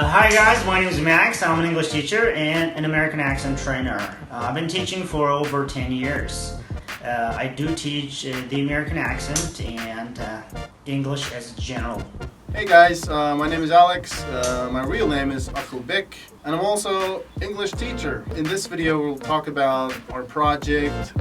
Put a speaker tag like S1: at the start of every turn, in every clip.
S1: Hi guys, my name is Max. I'm an English teacher and an American accent trainer. I've been teaching for over 10 years. I do teach the American accent and English as general.
S2: Hey guys, my name is Alex. My real name is Akil Bik, and I'm also English teacher. In this video, we'll talk about our project.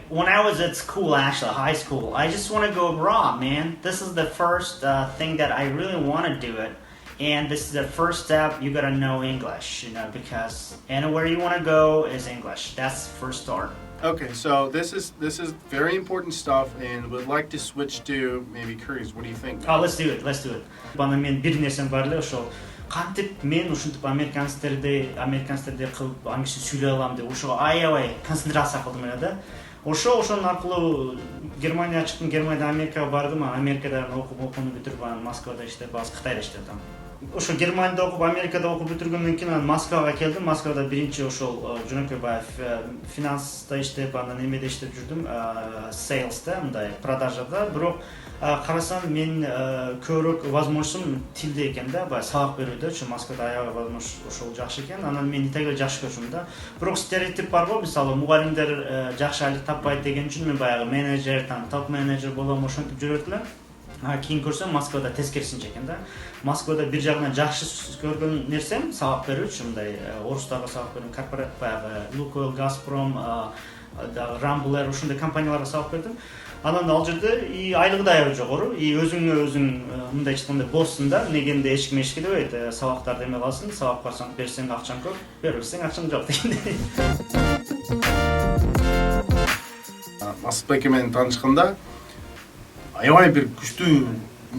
S1: When I was at school, actually high school, I just want to go abroad, man. This is the first thing that I really want to do it, and this is the first step. You gotta know English, because anywhere you want to go is English. That's the first start.
S2: Okay, so this is very important stuff, and we'd like to switch to maybe Korean. What do you think?
S1: Let's do it. Бана мен бир нерсем бар эле ошол кантип мен ушинтип американецтерди кылып аңчы сүйлөй алам деп ошого аябай концентрация кылдым эле да. Ошонун аркылуу Германияга чыктым, Германиядан Америкага бардым, Америкадан окууну бүтүрүп анан Москвада иштеп, баары Кытайда иштедим. Ошо Германияда окуп, Америкада окуп бүтүргөндөн кийин анан Москвага келдим. Москвада биринчи ошол жөнөкөй баягы финанста иштеп, анан эмеде иштеп жүрдүм, сейлста, мындай продажада. Бирок карасам мен көбүрөөк возможностум тилде экен да, баягы сабак берүүдө. Ошо Москвада аябай возможность ошол жакшы экен. Анан мен италия жакшы көрчүм да. Бирок стереотип бар го, мисалы мугалимдер жакшы айлык таппайт деген үчүн мен баягы менеджер, топ менеджер болом, ошентип жүрөт элем. Кийин көрсөм Москвада тескерисинче экен да. Москвада бир жагынан жакшы көргөн нерсем сабак берүүчү, мындай орустарга сабак бердим, корпорат баягы Lukoil, Gazprom, Rambler ушундай компанияларга сабак бердим. Анан ал жерде и айлыгы да аябай жогору, и өзүңө өзүң мындай айтканда боссун да, негенде эчким эшкилебейт, сабактарды эме калсын, сабак барсаң берсең акчаң көп, бербесең акчаң жок дегендей.
S2: Масылбек менен таанышканда аябай бир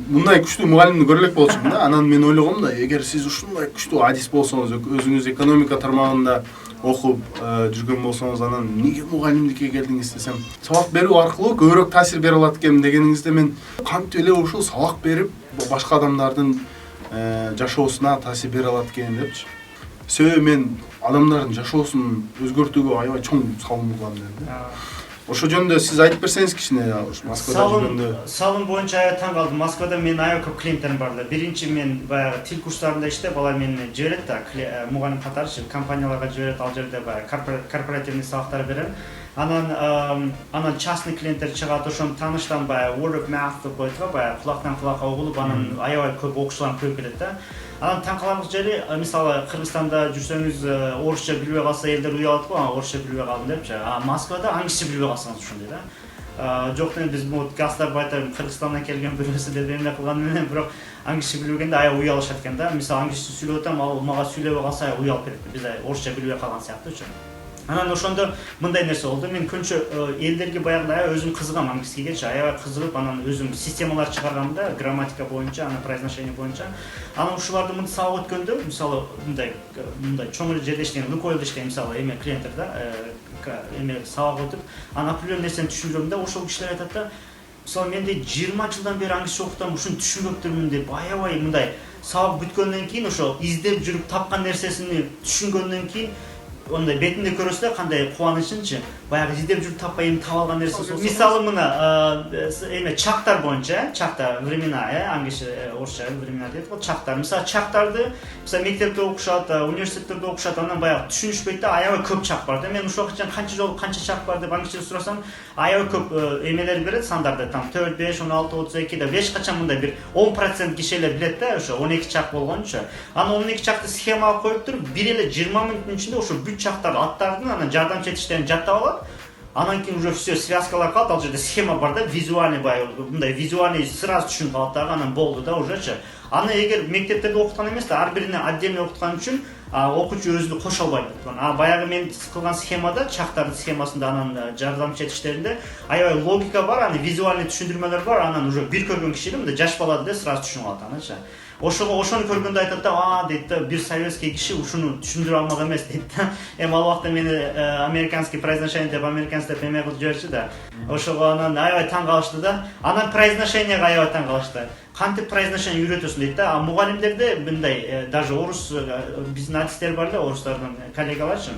S2: мындай күчтүү мугалимди көрө элек болчумун да. Анан мен ойлогом да, эгер сиз ушундай күчтүү адис болсоңуз, өзүңүз экономика тармагында окуп жүргөн болсоңуз, анан эмнеге мугалимдикке келдиңиз десем, сабак берүү аркылуу көбүрөөк таасир бере алат экенмин дегениңизде мен кантип эле ушул сабак берип башка адамдардын жашоосуна таасир бере алат экен депчи. Себеби мен адамдардын жашоосун өзгөртүүгө аябай чоң салым кылам да. Ошо жөнүндө сиз айтып берсеңиз кичине, Москвада жүргөндө.
S1: Салым боюнча таң калдым. Москвада мен аябай көп клиенттерим бар эле. Биринчи мен баягы тил курстарында иштеп, алар мени жиберет да, мугалим катары компанияларга жиберет, ал жерде баягы корпоративный сабактар берем. Анан частный клиенттер чыгат, ошону тааныштан баягы word of mouth деп коет го, баягы кулактан кулакка угулуп, анан аябай көп окуучулар көрүп келет да. Анан таң каларлык жери, мисалы Кыргызстанда жүрсөңүз, орусча билбей калса элдер уялат го, орусча билбей калдым депчи. Москвада англисче билбей калсаңыз ушундай да. Жок дегенде биз могут гастарбайтер Кыргызстандан келген бирөөсү деп эмне кылганы менен, бирок англисче билбегенде аябай уялышат экен да. Мисалы англисче сүйлөп атам, ал мага сүйлөбөй калса аябай уялып кетет. Биз орусча билбей калган сыяктуучу. Анан ошондо мындай нерсе болду. Мен көбүнчө элдерге баягыда өзүм кызыгам англискегечи, аябай кызыгып, анан өзүм системалар чыгаргам да, грамматика боюнча, анан произношение боюнча. Анан ушуларды мындай сабак өткөндө, мисалы мындай чоң жерде иштеген, Lukoil'да иштеген мисалы эме клиенттер да, эме сабак өтүп, анан определенный нерсени түшүндүрөм да, ошол кишилер айтат да, мисалы менде 20 жылдан бери англисче окутам, ушуну түшүнбөптүрмүн деп, аябай мындай сабак бүткөндөн кийин ошо издеп жүрүп тапкан нерсесин түшүнгөндөн кийин ондай бетинде көрөсү да кандай кубанычынчы, баягы издеп жүрүп таппай эми таап алган нерсеси. Мисалы мына эме чактар боюнча, чактар времена, англисче орусча времена дейт го, чактар. Мисалы чактарды, мисалы мектепте окушат, университеттерде окушат, анан баягы түшүнүшпөйт да, аябай көп чак бар да. Мен ушул убакытча канча жолу канча чак бар деп англисче сурасам, аябай көп эмелер берет, сандарды, там 4, 5, 16, 32 деп эч качан мындай бир 10% кишилер билет да, ошо 12 чак болгончу. Анан 12 чакты схемага коюп туруп, бир эле 20 мүнөттүн ичинде ошо чактар аттардын, анан жардамчы этиштерин жаттап алат. Анан кийин уже все связкалар калат, ал жерде схема бар да, визуальный мындай визуальный сразу түшүнүп калат да, анан болду да ужечи. Аны эгер мектептерде окуткан эмес да, ар бирине отдельно окуткан үчүн окуучу өзүнү кошо албайт. Баягы мен кылган схемада, чактардын схемасында, анан жардамчы этиштеринде аябай логика бар, аны визуальный түшүндүрмөлөр бар, анан уже бир көргөн киши мындай жаш бала да сразу түшүнүп алат анычы. Ошону көргөндө айтат да, дейт да, бир советский киши ушуну түшүндүрө алмак эмес дейт да. Эми ал убакта мени американский произношение деп американецтер эме кылып жиберчү да. Ошого анан аябай таң калышты да. Анан произношениеге аябай таң калышты. Кантип произношение үйрөтөсүң дейт да. Мугалимдерде мындай даже орус биздин адистер бар да, орустардын коллегаларчы.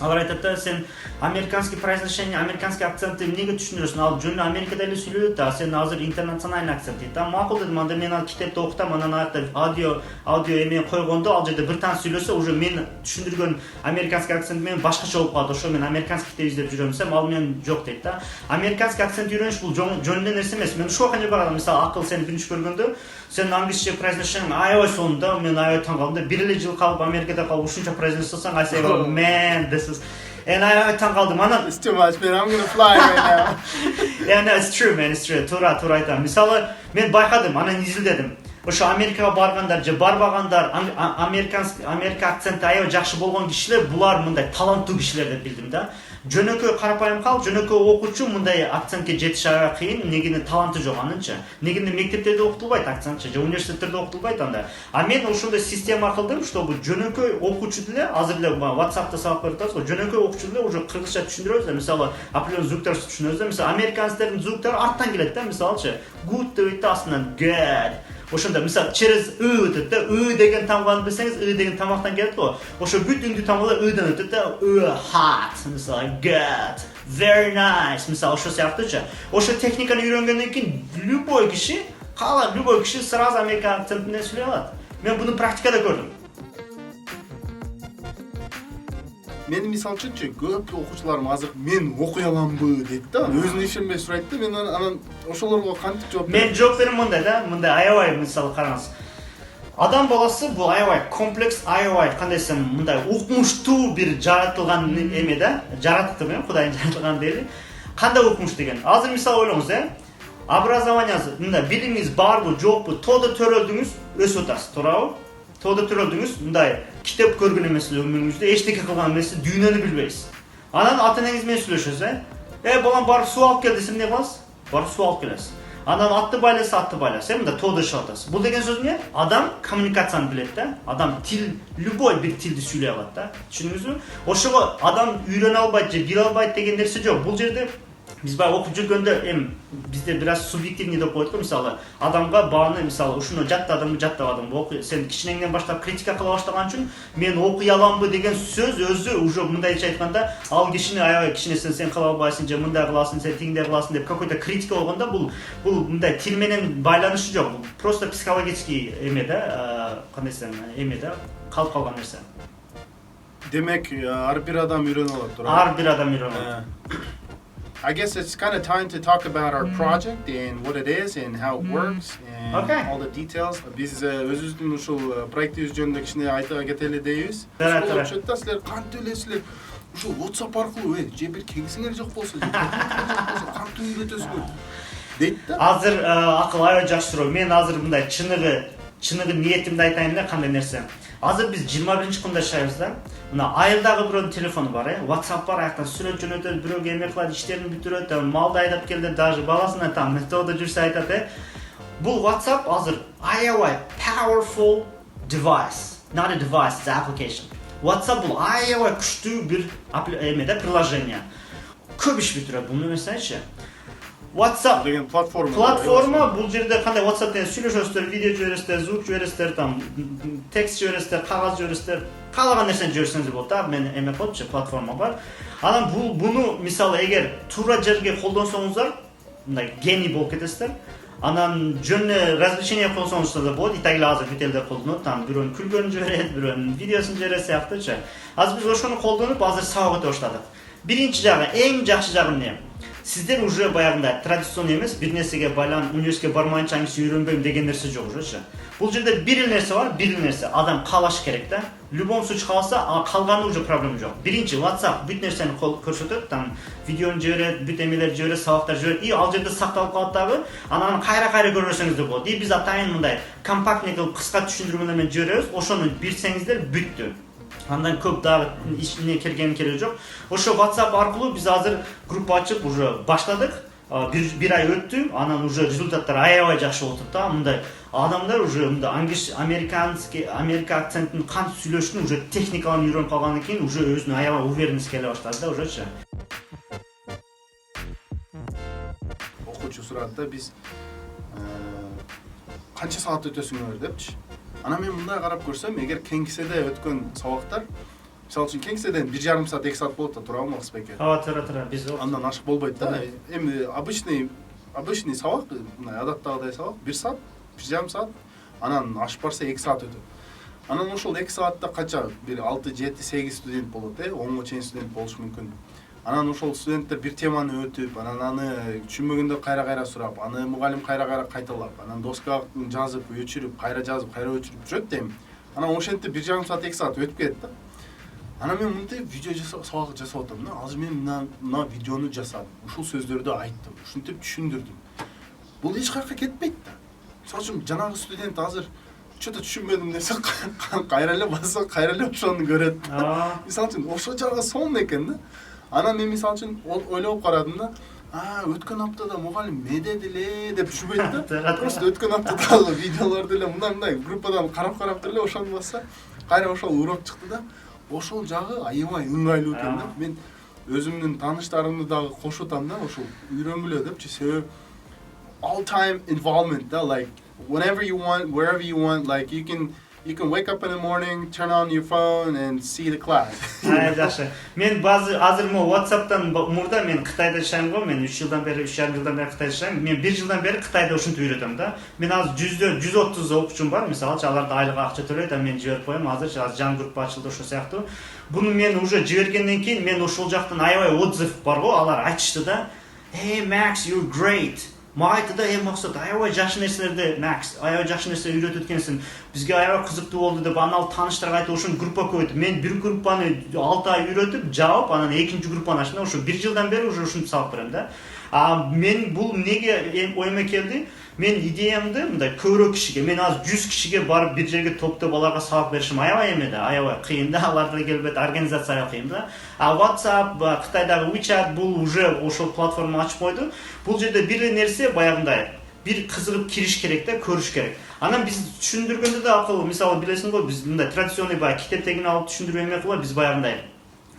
S1: Алар айтат да, сен американский произношение, американский акцентти эмнеге түшүндүрөсүң? Ал жөн Америкада эле сүйлөйт да, сен азыр интернациональный акцент дейт. Макул дедим, анда мен ал китепти окутам, анан аякта аудио эме койгондо ал жерде бир тан сүйлөсө, уже мен түшүндүргөн американский акцент менен башкача болуп калат. Ошо мен американский китеп издеп жүрөм десем, ал менен жок дейт да. Американский акцент үйрөнүш бул жөн эле нерсе эмес. Мен ушуга кандай барам, мисалы акыл сени биринчи көргөндө, сен англисче произношение аябай сонун, мен аябай таң калдым да. Бир эле жыл калып Америкада калып ушунча произношение кылсаң, I say, oh, man, this is and I таң калдым. Анан
S2: It's too much, man. I'm gonna fly right now.
S1: Yeah, no, it's true, man, it's true. Туура айтам. Мисалы, мен байкадым, анан изилдедим. Ошо Америкага баргандар же барбагандар, Америка акценти аябай жакшы болгон кишилер, булар мындай таланттуу кишилер деп билдим да. Жөнөкөй карапайым калып, жөнөкөй окуучу мындай акцентке жетиш аябай кыйын, негине таланты жок анынча. Негине мектептерде окутулбайт акцентче, же университеттерде окутулбайт анда. А мен ошондой система кылдым, чтобы жөнөкөй окуучу деле, азыр эле WhatsApp'та сабак берип атабыз го, жөнөкөй окуучу деле уже кыргызча түшүндүрөбүз да, мисалы, определенный звуктар түшүнөбүз да, мисалы, американецтердин звуктары арттан келет да, мисалычы, good дейт да, астынан good. Ошондо мисалы через өтөт да, деген тамганы билсеңиз, деген тамактан келет го. Ошо бүт үндү тамгалар өдөн өтөт да, hot, мисалы good, very nice, мисалы ошо сыяктуучу. Ошо техниканы үйрөнгөндөн кийин любой киши сразу американ акцентинде сүйлөй алат. Мен буну практикада көрдүм.
S2: Мени мисалы үчүнчү көп окуучуларым азыр мен окуй аламбы дейт да. Өзүнө ишенбей сурайт да. Мен анан ошолорго кантип жооп берем?
S1: Мен жооп берем мындай да, мындай аябай мисалы караңыз. Адам баласы бул аябай комплекс, аябай кандай десем, мындай укмуштуу бир жаратылган эме да, жаратты мен, Кудайдын жаратылган дейли. Кандай укмуш деген? Азыр мисалы ойлоңуз, образованияңыз, мындай билимиңиз барбы, жокпу, тоодо төрөлдүңүз, өсүп атасыз, туурабы? Тоодо төрөлдүңүз, мындай китеп көргөн эмес өмүрүңүздө, эчтеке кылган эмес, дүйнөнү билбейсиз. Анан ата-энеңиз менен сүйлөшөсүз, балам барып суу алып кел десем, эмне кыласыз? Барып суу алып келесиз. Анан атты байласа, мында тоодо чыгып атасыз. Бул деген сөз эмне? Адам коммуникацияны билет да. Адам любой бир тилди сүйлөй алат да. Түшүндүңүзбү? Ошого адам үйрөнө албайт же биле албайт деген нерсе жок. Бул жерде биз баягы окуп жүргөндө бизде бир аз субъективный деп коет го, мисалы, адамга бааны, мисалы, ушуну жаттадымбы, жаттабадымбы, сен кичинеңден баштап критика кыла баштаган үчүн мен окуй аламбы деген сөз өзү уже мындайча айтканда, ал кишини аябай кичинесин сен кыла албайсың же мындай кыласың, сен тигиндей кыласың деп какой-то критика болгондо бул мындай тил менен байланышы жок. Просто психологический эме да, кандай десем, эме да, калып калган нерсе.
S2: Демек, ар бир адам үйрөнө алат, туура?
S1: Ар бир адам үйрөнө алат.
S2: I guess it's kind of time to talk about our project and what it is and how it works and all the details. Biz өзүбүздүн ушул проектибиз жөнүндө кичине айта кетели дейбиз. Ошондо силер кантип элесиздер ушул WhatsApp аркылуу же бир кеңсиңер жок болсо, кантип үйрөтөсүңөр дейт да.
S1: Азыр акыл аябай жакшы суроо. Мен азыр мындай чыныгы ниетимди айтайын да, кандай нерсе. Азыр биз 21-кында жашайбыз да. Мына айылдагы бирөөнүн телефону бар, WhatsApp бар, аяктан сүрөт жөнөтөт, бирөөгө эме кылат, иштерин бүтүрөт, малды айдап келди, даже баласына там методо жүрсө айтат, Бул WhatsApp азыр аябай powerful device. Not a device, it's an application. WhatsApp бул аябай күчтүү бир эме да, приложение. Көп иш бүтүрөт, бул эмесечи. WhatsApp
S2: деген платформа
S1: бул жерде кандай WhatsApp менен сүйлөшөсүздөр, видео жибересиздер, звук жибересиздер, там текст жибересиздер, кагаз жибересиздер, каалаган нерсени жиберсеңиз болот да. Мен эме коечу, платформа бар. Анан буну мисалы эгер туура жерге колдонсоңуздар, мындай гений болуп кетесиздер. Анан жөн развлечение колдонсоңуздар да болот. Итагиле азыр бүт элдер колдонот, там бирөөнүн күлгөнүн жиберет, бирөөнүн видеосун жиберет сыяктуучу. Азыр биз ошону колдонуп, азыр сабак өтө баштадык. Биринчи жагы, эң жакшы жагы эмне? Сиздер уже баягындай традиционный эмес, бир нерсеге байланып, университетке бармайынча аңчы үйрөнбөйм деген нерсе жок ужучу. Бул жерде бир нерсе бар, бир нерсе. Адам каалаш керек да. Любом случае кааласа, а калганы уже проблема жок. Биринчи WhatsApp бүт нерсени көрсөтөт, там видеону жиберет, бүт эмелер жиберет, сабактар жиберет. И ал жерде сакталып калат дагы. Анан кайра көрөсөңүз да болот. И биз атайын мындай компактный кылып кыска түшүндүрмөлөр менен жиберебиз. Ошону билсеңиздер бүттү. Андан көп дагы ишине келген кереги жок. Ошо WhatsApp аркылуу биз азыр группа ачып уже баштадык. Бир ай өттү, анан уже результаттар аябай жакшы болуп атат да. Мындай адамдар уже мындай Америка акцентин кантип сүйлөшүнү уже техникаларын үйрөнүп калгандан кийин уже өзүнө аябай уверенность келе баштады да ужечу.
S2: Окуучу сурат да, биз канча саат өтөсүңөр депчи. Анан мен мындай карап көрсөм, эгер кеңседе өткөн сабактар Мисалы үчүн кеңседен 1,5 саат 2 саат болот да, туурабы Максбек?
S1: Туура биз
S2: Андан ашык болбойт да. Эми обычный сабак, мындай адаттагыдай сабак 1 саат, 1,5 саат, анан ашып барса 2 саат өтөт. Анан ошол 2 саатта канча бир 6, 7, 8 студент болот, 10га чейин студент болушу мүмкүн. Анан ошол студенттер бир теманы өтүп, анан аны түшүнбөгөндө кайра сурап, аны мугалим кайра кайталап, анан доскага жазып, өчүрүп, кайра жазып, кайра өчүрүп жүрөт да эми. Анан ошентип 1,5 саат, 2 саат өтүп кетет да. Анан мен мындай видео сабак жасап атам да. Азыр мен мына видеону жасадым. Ушул сөздөрдү айттым, ушинтип түшүндүрдүм. Бул эч кайерга кетпейт да. Мисалы үчүн жанагы студент азыр что-то түшүнбөдүм десе, кайра эле баса, кайра эле ошону көрөт. Мисалы үчүн ошол жагы сонун экен да. Анан мен мисалы үчүн ойлоп карадым да. Өткөн аптада мугалим эмне деди эле деп түшүнбөйт да. Просто өткөн аптадагы видеолорду эле мындай группадан карап эле ошону баса, кайра ошол урок чыкты да. Ошол жагы аябай ыңгайлуу экен да. Мен өзүмдүн тааныштарымды дагы кошутам да, ошол үйрөнгүлө депчи. Себеби all time involvement da, like whenever you want, wherever you want, like you can wake up in the morning, turn on your phone and see the class.
S1: Жакшы. Мен азыр WhatsApp'тан мурда мен Кытайда жашайм го, мен 3 жылдан бери, 3,5 жылдан бери Кытайда жашайм. Мен 1 жылдан бери Кытайда ушинтип үйрөтөм да. Мен азыр 130 окуучум бар, мисалы, аларда айлык акча төлөйт, мен жиберип коем. Азыр жаңы группа ачылды ошол сыяктуу. Буну мен уже жибергенден кийин мен ошол жактан аябай отзыв бар го, алар айтышты да. Hey Max, you're great. Мага айтты да, максат, аябай жакшы нерселерди, Max, аябай жакшы нерсе үйрөтөт экенсиң. Бизге аябай кызыктуу болду деп, анан тааныштарга айтып, ошону группа көбөйттү. Мен бир группаны 6 ай үйрөтүп, жаап, анан экинчи группаны ачтым. Ошо 1 жылдан бери уже ушинтип сабак берем да. Мен бул неге оюма келди? Мен идеямды мындай көбүрөөк кишиге, мен азыр 100 кишиге барып бир жерге топтоп аларга сабак беришим аябай эме да, аябай кыйын да, алар да келбейт, организация кыйын да. WhatsApp, Кытайдагы WeChat бул уже ошол платформа ачып койду. Бул жерде бир нерсе баягындай, бир кызыгып кириш керек да, көрүш керек. Анан биз түшүндүргөндө да акыл, мисалы билесиң го, биз мындай традиционный китеп тегин алып түшүндүрүү эме кылып, биз баягындай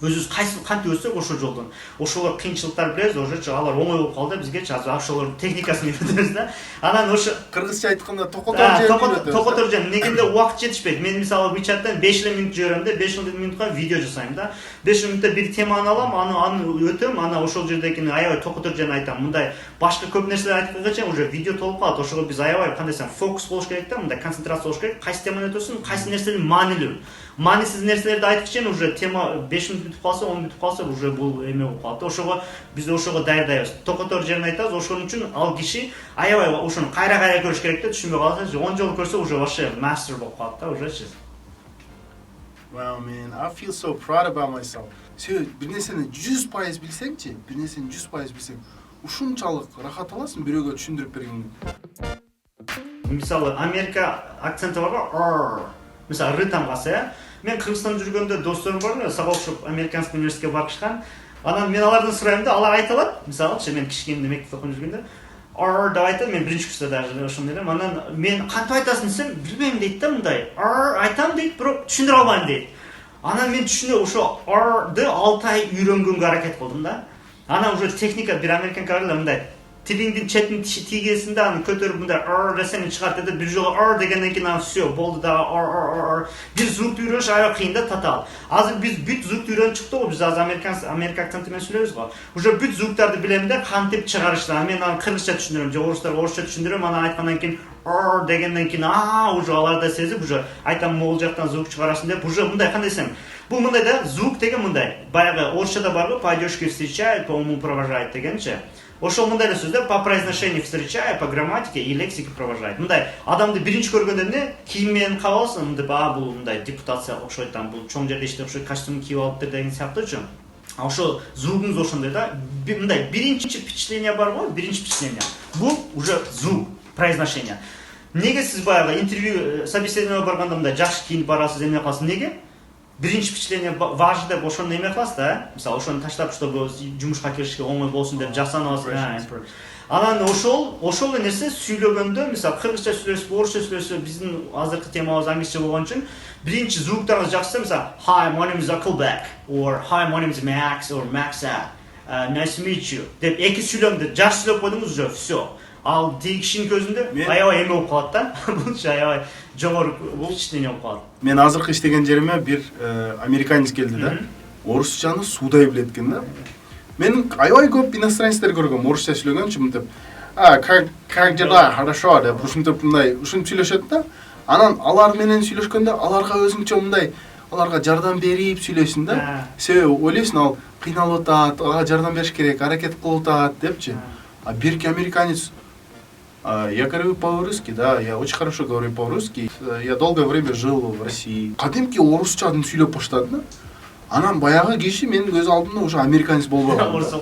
S1: өзүбүз кантип өссөк ошол жолдон. Ошолор кыйынчылыктар билебиз, уже алар оңой болуп калды, бизге азыр ошолордун техникасын үйрөтөбүз да. Анан ошо
S2: кыргызча айтканда токотор
S1: жөн негенде убакыт жетишпейт. Мен мисалы WeChat'тан 5 минут жиберем да, 5 минутка видео жасайм да. 5 минутта бир теманы алам, аны өтөм, анан ошол жердеги аябай токотор жөн айтам. Мындай башка көп нерселер айтканга уже видео толуп калат. Ошого биз аябай кандай десем, фокус болуш керек да, мындай концентрация болуш керек. Кайсы теманы өтөсүң, кайсы нерсенин маанилүү. Маанисиз нерселерди айтып уже тема 5 минут бүтүп калса, 10 бүтүп калса, уже бул эме болуп калат. Ошого биз ошого даярдайбыз. Токотор жерин айтабыз, ошон үчүн ал киши аябай ошону кайра көрүш керек да, түшүнбөй калса, 10 жолу көрсө уже вообще мастер болуп калат да, уже.
S2: Wow man, I feel so proud about myself. Сен бир нерсени 100% билсеңчи, бир нерсени 100% билсең, ушунчалык рахат аласың бирөөгө түшүндүрүп бергенде.
S1: Мисалы, Америка акценти бар го, мисалы, ры тамгасы, мен Кыргызстанда жүргөндө досторум бар, сабак окуп Американский университетке барышкан. Анан мен алардан сурайм да, алар айта алат. Мисалы, мен кичкене мектепте окуп жүргөндө, деп айтат, мен биринчи курста даже ошондой элем. Анан мен кантип айтасың десем, билбейм дейт да, мындай. Айтам дейт, бирок түшүндүрө албайм дейт. Анан мен түшүнө ошо ды 6 ай үйрөнгөнгө аракет кылдым да. Анан уже техника бир американка бар эле, мындай тилиңдин четин тийгесинде аны көтөрүп мындай десең чыгат деди. Бир жолу дегенден кийин аны все болду да. Бир звукту үйрөнүш аябай кыйын да, татаал. Азыр биз бүт звукту үйрөнүп чыктык го, биз азыр Америка акценти менен сүйлөйбүз го. Уже бүт звуктарды билем да, кантип чыгарышты. Мен аны кыргызча түшүндүрөм, же орустарга орусча түшүндүрөм. Анан айткандан кийин дегенден кийин уже алар да сезип, уже айтам могул жактан звук чыгарасың деп, уже мындай кандай десем, бул мындай да, звук деген мындай. Баягы орусчада бар го, по одежке встречает, по уму провожает дегенчи. Ошол мындай эле сөз да, по произношению встречает, по грамматике и лексике провожает. Мындай адамды биринчи көргөндө эмне, кийим менен кабалсың, мындай бул мындай депутацияга окшойт, там бул чоң жерде иштеп окшойт, костюм кийип алыптыр деген сыяктуучу. Ошол звугубуз ошондой да. Мындай биринчи впечатление бар го, биринчи впечатление. Бул уже звук, произношение. Неге сиз баягы интервью, собеседованиеге барганда мындай жакшы кийинип барасыз, эме каласыз, неге? Биринчи впечатление важно деп ошону эме кыласыз да. Мисалы, ошону таштап, чтобы жумушка киришке оңой болсун деп жасанып аласыз. Анан ошол нерсе сүйлөгөндө, мисалы, кыргызча сүйлөсөк, орусча сүйлөсөк, биздин азыркы темабыз англисче болгон үчүн биринчи звуктарыбыз жакшы, мисалы, hi, my name is Akılbek, or hi, my name is Max, or Maxa, nice to meet you деп эки сүйлөмдү жакшы сүйлөп койдуңуз, уже все. Ал тегишинин көзүндө
S2: Мен-
S1: аябай эме болуп калат да. Булчу аябай жогору впечатление болуп калат.
S2: Мен азыркы иштеген жериме бир американец келди да. Орусчаны суудай билет экен да. Мен аябай көп иностранецтер көргөм, орусча сүйлөгөнчү мынтип. Как дела? Хорошо деп ушинтип мындай ушинтип сүйлөшөт да. Анан алар менен сүйлөшкөндө аларга өзүнчө мындай аларга жардам берип сүйлөйсүң да. Себеби ойлойсуң ал кыйналып атат, ага жардам бериш керек, аракет кылып атат депчи. А бирки американец: я говорю по-русски, да, я очень хорошо говорю по-русски. Я долгое время жил в России. Кадимки орусчаны сүйлөп баштады да. Анан баягы киши менин көз алдымда уже американец болбой калды.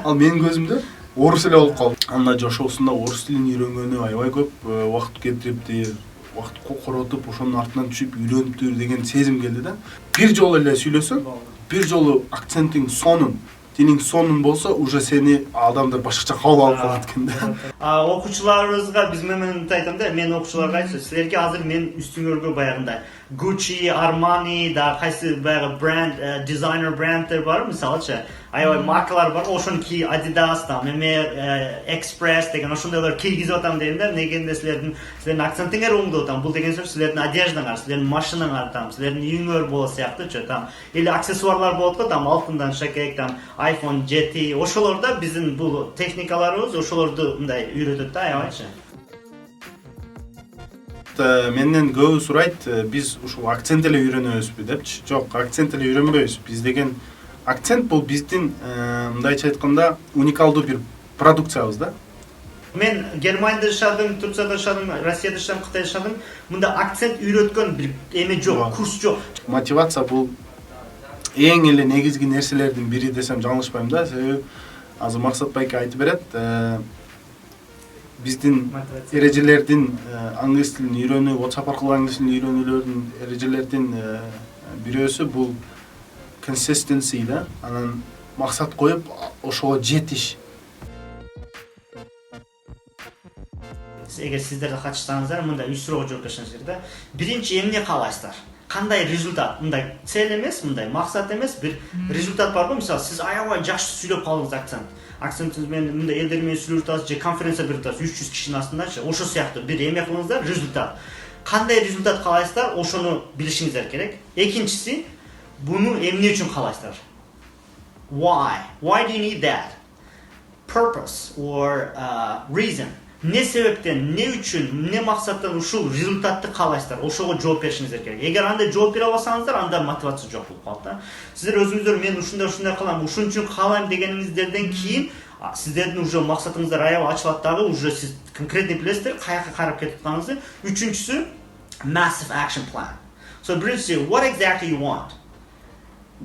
S2: Ал менин көзүмдө орус эле болуп калды. Анда жашоосунда орус тилин үйрөнгөнү аябай көп убакыт кетириптир. Убакыт коротуп, ошонун артынан түшүп үйрөнүптүр деген сезим келди да. Бир жолу эле сүйлөсөң, бир жолу акцентиң сонун, тилиң сонун болсо, уже сени адамдар башкача кабыл алып калат экен да.
S1: Окуучуларыбызга биз менен айтам да, мен окуучуларга айтчу, силерге азыр мен үстүңөргө баягындай Gucci, Armani да кайсы баягы бренд, дизайнер брендтер бар, мисалычы, аябай маркалар бар, ошону ки Adidas да, Express деген ошондойлор кийгизип атам дейм да. Негенде силердин акцентиңер оңдоп атам. Бул деген сөз силердин одеждаңар, силердин машинаңар там, силердин үйүңөр боло сыяктуучу там. Или аксессуарлар болот го там, алтындан шакек там, iPhone GT, ошолорда биздин бул техникаларыбыз ошолорду мындай үйрөтөт да, аябайчы.
S2: Менден көбү сурайт, биз ушул акцент эле үйрөнөбүзбү депчи. Жок, акцент эле үйрөнбөйбүз. Биз деген акцент бул биздин мындайча айтканда уникалдуу бир продукциябыз да.
S1: Мен Германияда жашадым, Турцияда жашадым, Россияда жашадым, Кытайда жашадым. Мында акцент үйрөткөн бир эме жок, курс жок.
S2: Мотивация бул эң эле негизги нерселердин бири десем жаңылышпайм да. Себеби азыр Максат байке айтып берет, биздин эрежелердин англис тилин үйрөнүү, WhatsApp аркылуу англис тилин үйрөнүүлөрдүн эрежелердин бирөөсү бул consistency да. Анан максат коюп ошого жетиш.
S1: Эгер сиздер да катышсаңыздар, мындай 3 суроого жооп берсеңиздер да. Биринчи эмне каалайсыздар? Кандай результат? Мындай цель эмес, мындай максат эмес, бир результат бар го. Мисалы, сиз аябай жакшы сүйлөп калдыңыз акцентиңиз менен мындай элдер менен сүйлөп атасыз, же конференция берип атасыз 300 кишинин астындачы. Ошо сыяктуу бир эме кылыңыздар, результат. Кандай результат каалайсыздар? Ошону билишиңиздер керек. Экинчиси, буну эмне үчүн каалайсыздар? Why? Why do you need that? Purpose or reason? Не себептен, не үчүн, не максаттан ушул результатты каалайсыздар? Ошого жооп беришиңиздер керек. Эгер андай жооп бере албасаңыздар, анда мотивация жок болуп калат да. Сиздер өзүңүздөр мен ушундай кылам, ушун үчүн каалайм дегениңиздерден кийин сиздердин уже максатыңыздар аябай ачылат дагы, уже сиз конкретный билесиздер каяка карап кетип атканыңызды. Үчүнчүсү massive action plan. So биринчиси, what exactly you want?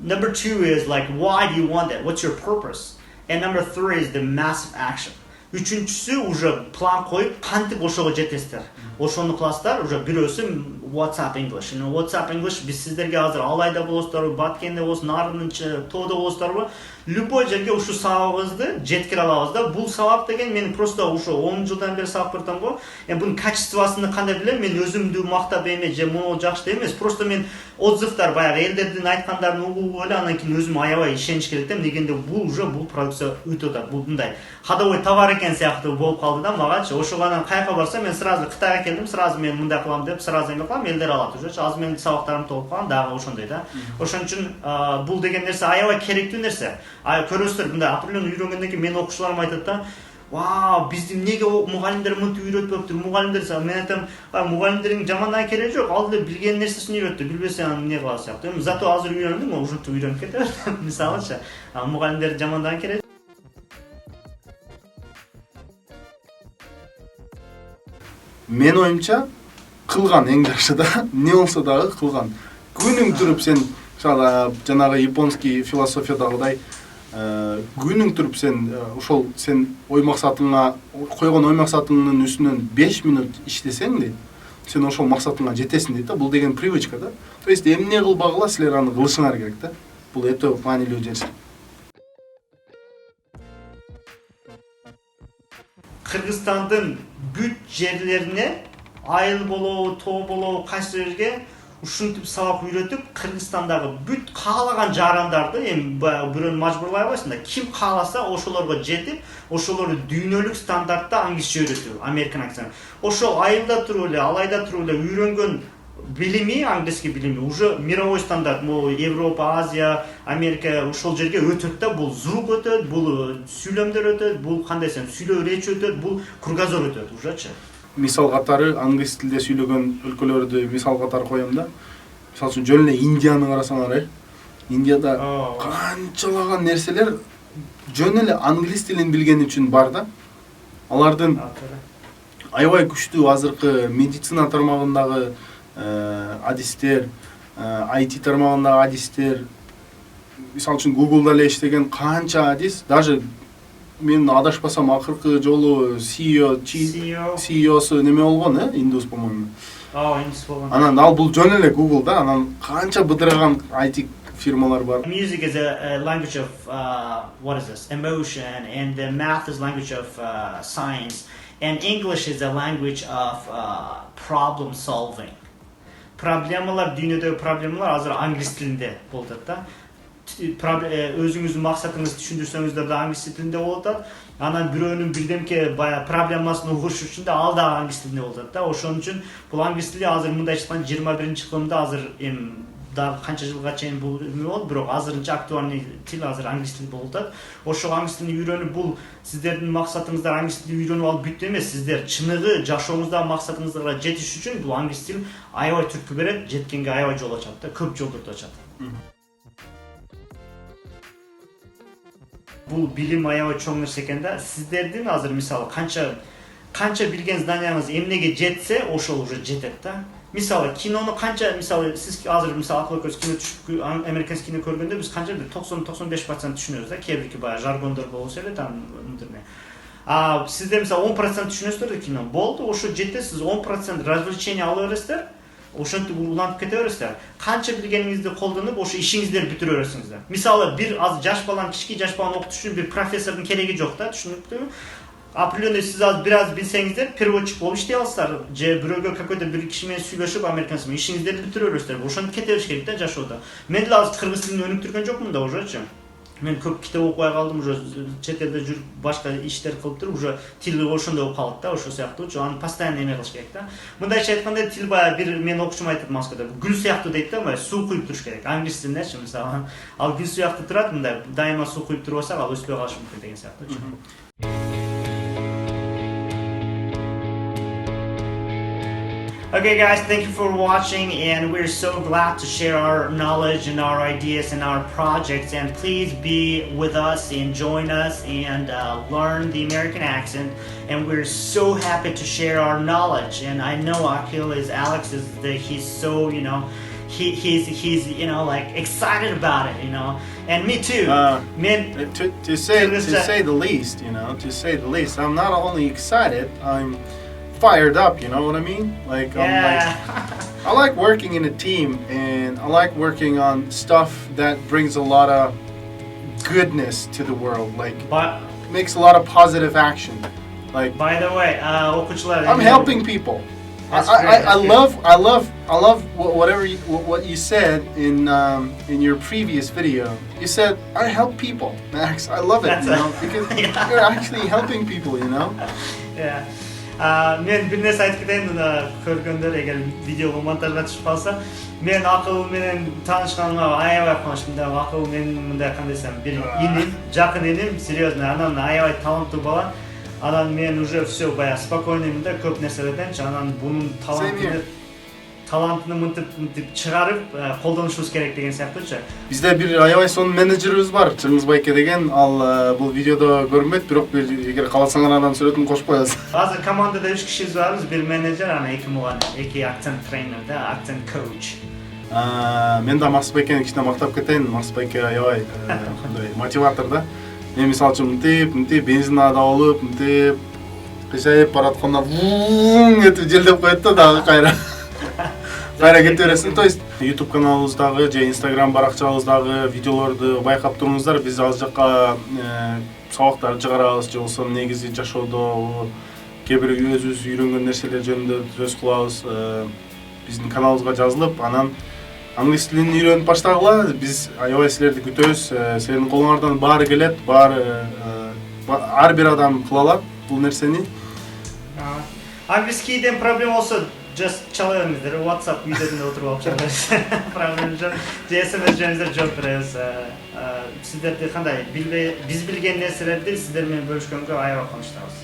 S1: Number 2 is like, why do you want that? What's your purpose? And number 3 is the massive action. Үчүнчүсү уже план коюп, кантип ошого жетесиздер. Ошону кыласыздар, уже бирөөсү WhatsApp English. WhatsApp English биз сиздерге азыр Алайда болосуздарбы, Баткенде болсун, Нарынчы, Тоодо болосуздарбы, любой жерге ушу сабагыбызды жеткире алабыз да. Бул сабак деген мен просто ушу 10 жылдан бери сабак берип атам го. Бунун качествосын кандай билем? Мен өзүмдү мактап эме же могу жакшы деп эмес, просто мен отзывдар баягы элдердин айткандарын угуп эле анан кийин өзүм аябай ишениш керек да. Негенде бул продукция өтө да, бул мындай ходовой товар экен сыяктуу болуп калды да магачы. Ошого анан каяка барсам мен сразу Кытайга келдим, сразу мен мындай кылам деп сразу эме кылам, элдер алат уже. Азыр менин сабактарым толуп калган, дагы ошондой да. Ошон үчүн бул деген нерсе аябай керектүү нерсе. Көрөсүздөр мындай определенный үйрөнгөндөн кийин менин окуучуларым айтат да, вау, биздин неге мугалимдер мынтип үйрөтпөптүр? Мугалимдер, мен айтам, мугалимдердин жамандан кереги жок, ал эле билген нерсесин үйрөттү, билбесе аны эмне кылат сыяктуу. Зато азыр үйрөндүм, ушинтип үйрөнүп кете бердим. Мисалычы, мугалимдердин жамандан кереги.
S2: Мен оюмча кылган эң жакшы да, не болсо дагы кылган. Күнүң туруп сен жанагы японский философиядагыдай күнүң туруп сен ошол сен ой максатыңа койгон ой максатыңдын үстүнөн 5 минут иштесең дейт, сен ошол максатыңа жетесиң дейт да. Бул деген привычка да. То есть эмне кылбагыла силер аны кылышыңар керек да. Бул өтө маанилүү нерсе.
S1: Кыргызстандын бүт жерлерине айыл болобу, тоо болобу, кайсы жерге ушинтип сабак үйрөтүп Кыргызстандагы бүт каалаган жарандарды эми бирөөнү мажбурлай албайсың да, ким кааласа ошолорго жетип, ошолорду дүйнөлүк стандартта англисче үйрөтүү, Американ акцент. Ошол айылда туруп эле, алайда туруп эле үйрөнгөн билими, английский билими уже мировой стандарт. Бул Европа, Азия, Америка ошол жерге өтөт да, бул звук өтөт, бул сүйлөмдөр өтөт, бул кандай десем, сүйлөө речь өтөт, бул кругозор өтөт ужачы.
S2: Мисал катары англис тилде сүйлөгөн өлкөлөрдү мисал катары коем да. Мисалы үчүн жөн эле Индияны карасаңар, Индияда канчалаган нерселер жөн эле англис тилин билгени үчүн бар да. Алардын аябай күчтүү азыркы медицина тармагындагы адистер, IT тармагындагы адистер, мисалы үчүн Google'да эле иштеген канча адис, даже мен адашпасам акыркы жолу CEO'су неме болгон, Индус, по-моему.
S1: Индус болгон.
S2: Анан ал бул жөн эле Google'да, анан канча быдыраган IT фирмалар бар.
S1: Music is a language of what is this? Emotion, and the math is language of science, and English is a language of problem solving. Проблемалар, дүйнөдөгү проблемалар азыр англис тилинде болуп атат да. Өзүңүздүн максатыңызды түшүндүрсөңүз да англис тилинде болуп атат. Анан бирөөнүн бирдемке баягы проблемасын угуш үчүн да ал да англис тилинде болуп атат да. Ошон үчүн бул англис тили азыр мындай айтканда 21-кылымда азыр эми дагы канча жылга чейин бул эме болот, бирок азырынча актуальный тил азыр англис тили болуп атат. Ошол англис тилин үйрөнүп, бул сиздердин максатыңыздар англис тилин үйрөнүп алып бүттү эмес. Сиздер чыныгы жашооңуздагы максатыңызга жетиш үчүн бул англис тил аябай түрткү берет, жеткенге аябай жол ачат да, көп жолдорду ачат. Бул билим аябай чоң нерсе экен да. Сиздердин азыр мисалы канча билген знанияңыз эмнеге жетсе, ошол уже жетет да. Мисалы кинону канча, мисалы сиз азыр мисалы акыл көз кино түшүп, американский кино көргөндө биз канча 90-95% түшүнөбүз да, кээ бирки баягы жаргондор болсо эле там мынтырмы. Сиздер мисалы 10% түшүнөсүздөр да кино. Болду, ошо жетет, сиз 10% развлечение ала бересиздер. Ошентип улантып кете бересиздер. Канча билгениңизди колдонуп, ошо ишиңиздерди бүтүрө бересиңиздер. Мисалы бир аз жаш баланы, кички жаш баланы окутуш үчүн бир профессордун кереги жок да, түшүнүктүүбү? Определенный сиз аз бир аз билсеңиздер, переводчик болуп иштей аласыздар. Же бирөөгө какой-то бир киши менен сүйлөшүп американский ишиңиздерди бүтүрө бересиздер. Ошентип кете бериш керек да жашоодо. Мен деле азыр кыргыз тилин өнүктүргөн жокмун да ужачы. Мен көп китеп окубай калдым, уже чет элде жүрүп башка иштер кылып туруп, уже тил ошондой болуп калат да, ошол сыяктуу. Аны постоянно эме кылыш керек да. Мындайча айтканда, тил баягы бир мен окуучум айтат Москвада, гүл сыяктуу дейт да, баягы суу куюп туруш керек. Англис тилиндечи, мисалы, ал гүл сыяктуу турат, мындай дайыма суу куюп туруп алсак, ал өспөй калышы мүмкүн деген сыяктуучу. Okay guys, thank you for watching, and we're so glad to share our knowledge and our ideas and our projects, and please be with us and join us and learn the American accent, and we're so happy to share our knowledge. And I know he's so, you know, he's you know, like excited about it, you know, and me too.
S2: To say the least, you know, to say the least, I'm not only excited, I'm fired up, you know what I mean? Like,
S1: yeah.
S2: I like working in a team, and I like working on stuff that brings a lot of goodness to the world, like makes a lot of positive action. Like,
S1: by the way,
S2: I'm helping people. I love what you said in your previous video. You said I help people, Max. I love it, you know, because you're actually helping people, you know.
S1: Yeah. Мен бир нерсе айтып кетейин, мына көргөндөр эгер видеого монтажга түшүп калса, мен Акыл менен таанышканыма аябай кубанычмын да. Акыл менин мындай кандай десем, бир иним, жакын иним, серьезно, анан аябай таланттуу бала. Анан мен уже все баягы спокойныймын да, көп нерселерденчи. Анан бунун талантын мынтип чыгарып колдонушубуз керек деген сыяктуучу.
S2: Бизде бир аябай сонун менеджерибиз бар, Чыңгыз Байке деген. Ал бул видеодо көрүнбөйт, бирок эгер кааласаңар анан сүрөтүн кошуп коебуз.
S1: Азыр командада 3 кишибиз барбыз, бир менеджер, анан 2 мугалим, 2 акцент тренер да, акцент коуч.
S2: Мен да Максут Байкени кичине мактап кетейин. Максут Байке аябай мотиватор да. Мен мисалы үчүн мынтип бензин ада болуп, мынтип кыйшайып баратканда этип желдеп коет да, дагы кайра кете бересиң. То есть YouTube каналыбыздагы же Instagram баракчабыздагы видеолорду байкап туруңуздар. Биз ал жакка сабактарды чыгарабыз, же болбосо негизи жашоодо кээ бир өзүбүз үйрөнгөн нерселер жөнүндө сөз кылабыз. биздин каналыбызга жазылып, анан англис тилин үйрөнүп баштагыла. Биз аябай силерди күтөбүз. Силердин колуңардан баары келет, ар бир адам кыла алат бул нерсени.
S1: Английскийден проблема болсо just чала бериңиздер. WhatsApp үйдөрүндө отуруп алып чалабыз. Проблема жок. SMS жөнүндө жооп беребиз. Сиздерди кандай биз билген нерселерди сиздер менен бөлүшкөнгө аябай кубанычтабыз.